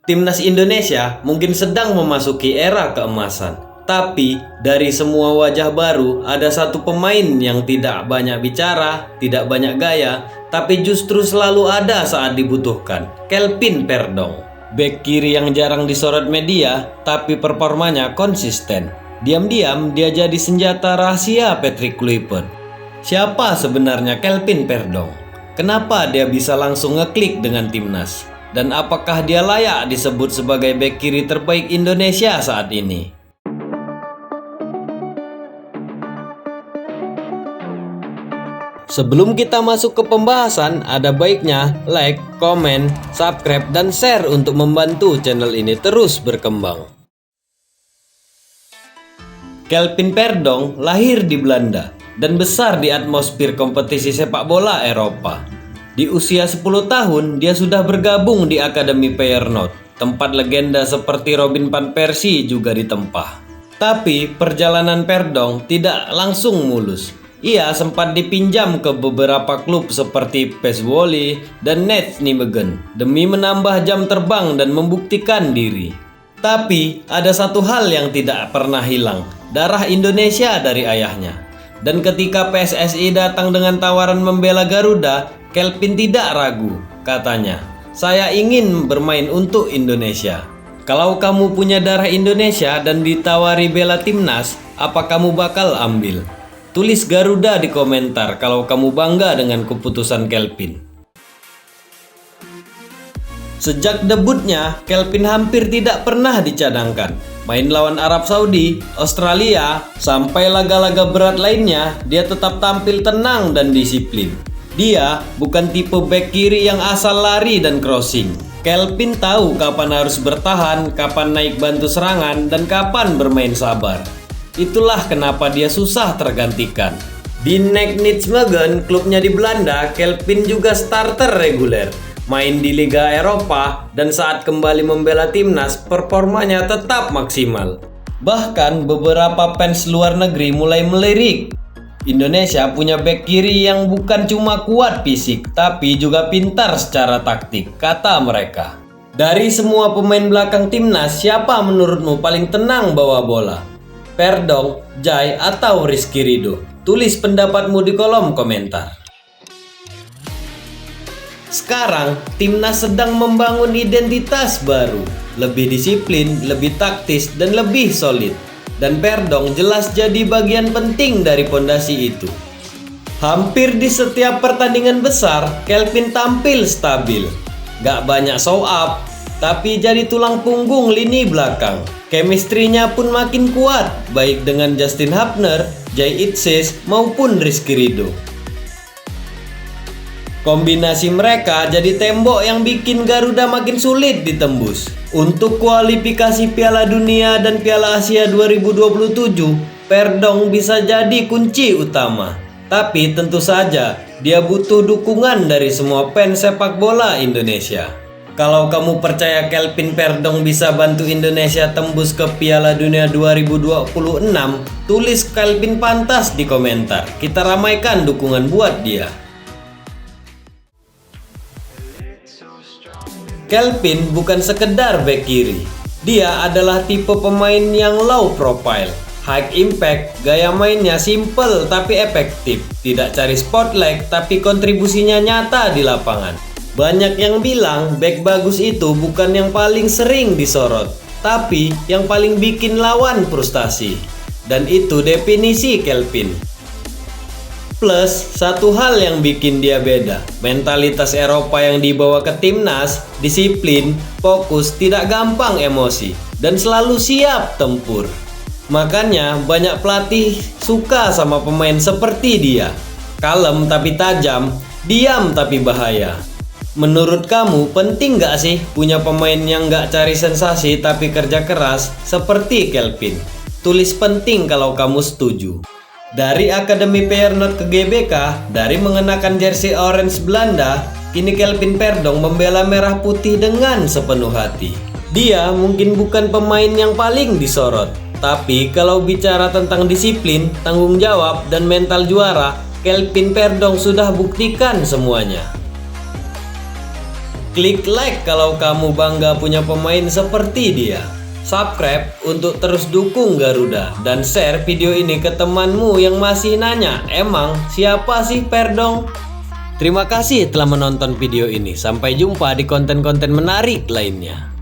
Timnas Indonesia mungkin sedang memasuki era keemasan. Tapi dari semua wajah baru ada satu pemain yang tidak banyak bicara, tidak banyak gaya, tapi justru selalu ada saat dibutuhkan. Kelvin Perdong. Bek kiri yang jarang disorot media, tapi performanya konsisten. Diam-diam dia jadi senjata rahasia Patrick Kluivert. Siapa sebenarnya Kelvin Perdong? Kenapa dia bisa langsung ngeklik dengan timnas? Dan apakah dia layak disebut sebagai bek kiri terbaik Indonesia saat ini? Sebelum kita masuk ke pembahasan, ada baiknya like, komen, subscribe, dan share untuk membantu channel ini terus berkembang. Kelvin Perdong lahir di Belanda dan besar di atmosfer kompetisi sepak bola Eropa. Di usia 10 tahun, dia sudah bergabung di Akademi Feyenoord, tempat legenda seperti Robin van Persie juga ditempah. Tapi perjalanan Perdong tidak langsung mulus. Ia sempat dipinjam ke beberapa klub seperti PES Zwolle dan Nijmegen demi menambah jam terbang dan membuktikan diri. Tapi ada satu hal yang tidak pernah hilang, darah Indonesia dari ayahnya. Dan ketika PSSI datang dengan tawaran membela Garuda, Kelvin tidak ragu, katanya, "Saya ingin bermain untuk Indonesia." Kalau kamu punya darah Indonesia dan ditawari bela timnas, apa kamu bakal ambil? Tulis Garuda di komentar kalau kamu bangga dengan keputusan Kelvin. Sejak debutnya, Kelvin hampir tidak pernah dicadangkan. Main lawan Arab Saudi, Australia, sampai laga-laga berat lainnya, dia tetap tampil tenang dan disiplin. Dia bukan tipe bek kiri yang asal lari dan crossing. Kelvin tahu kapan harus bertahan, kapan naik bantu serangan, dan kapan bermain sabar. Itulah kenapa dia susah tergantikan. Di Nijmegen, klubnya di Belanda, Kelvin juga starter reguler. Main di Liga Eropa, dan saat kembali membela timnas, performanya tetap maksimal. Bahkan beberapa fans luar negeri mulai melirik. Indonesia punya bek kiri yang bukan cuma kuat fisik, tapi juga pintar secara taktik, kata mereka. Dari semua pemain belakang timnas, siapa menurutmu paling tenang bawa bola? Perdong, Jai, atau Rizky Ridho? Tulis pendapatmu di kolom komentar. Sekarang, timnas sedang membangun identitas baru, lebih disiplin, lebih taktis, dan lebih solid. Dan Perdong jelas jadi bagian penting dari fondasi itu. Hampir di setiap pertandingan besar, Kelvin tampil stabil. Gak banyak show up, tapi jadi tulang punggung lini belakang. Chemistry-nya pun makin kuat, baik dengan Justin Hapner, Jai Itzes, maupun Rizky Ridho. Kombinasi mereka jadi tembok yang bikin Garuda makin sulit ditembus. Untuk kualifikasi Piala Dunia dan Piala Asia 2027, Perdong bisa jadi kunci utama. Tapi tentu saja dia butuh dukungan dari semua fans sepak bola Indonesia. Kalau kamu percaya Kelvin Perdong bisa bantu Indonesia tembus ke Piala Dunia 2026, tulis Kelvin pantas di komentar. Kita ramaikan dukungan buat dia. Kelvin bukan sekedar bek kiri. Dia adalah tipe pemain yang low profile, high impact, gaya mainnya simple tapi efektif. Tidak cari spotlight tapi kontribusinya nyata di lapangan. Banyak yang bilang bek bagus itu bukan yang paling sering disorot, tapi yang paling bikin lawan frustasi. Dan itu definisi Kelvin. Plus, satu hal yang bikin dia beda, mentalitas Eropa yang dibawa ke timnas, disiplin, fokus, tidak gampang emosi, dan selalu siap tempur. Makanya banyak pelatih suka sama pemain seperti dia. Kalem tapi tajam, diam tapi bahaya. Menurut kamu penting gak sih punya pemain yang gak cari sensasi tapi kerja keras seperti Kelvin? Tulis penting kalau kamu setuju. Dari Akademi Feyenoord ke GBK, dari mengenakan jersey orange Belanda, kini Kelvin Perdong membela merah putih dengan sepenuh hati. Dia mungkin bukan pemain yang paling disorot, tapi kalau bicara tentang disiplin, tanggung jawab, dan mental juara, Kelvin Perdong sudah buktikan semuanya. Klik like kalau kamu bangga punya pemain seperti dia. Subscribe untuk terus dukung Garuda. Dan share video ini ke temanmu yang masih nanya, emang siapa sih Perdong? Terima kasih telah menonton video ini. Sampai jumpa di konten-konten menarik lainnya.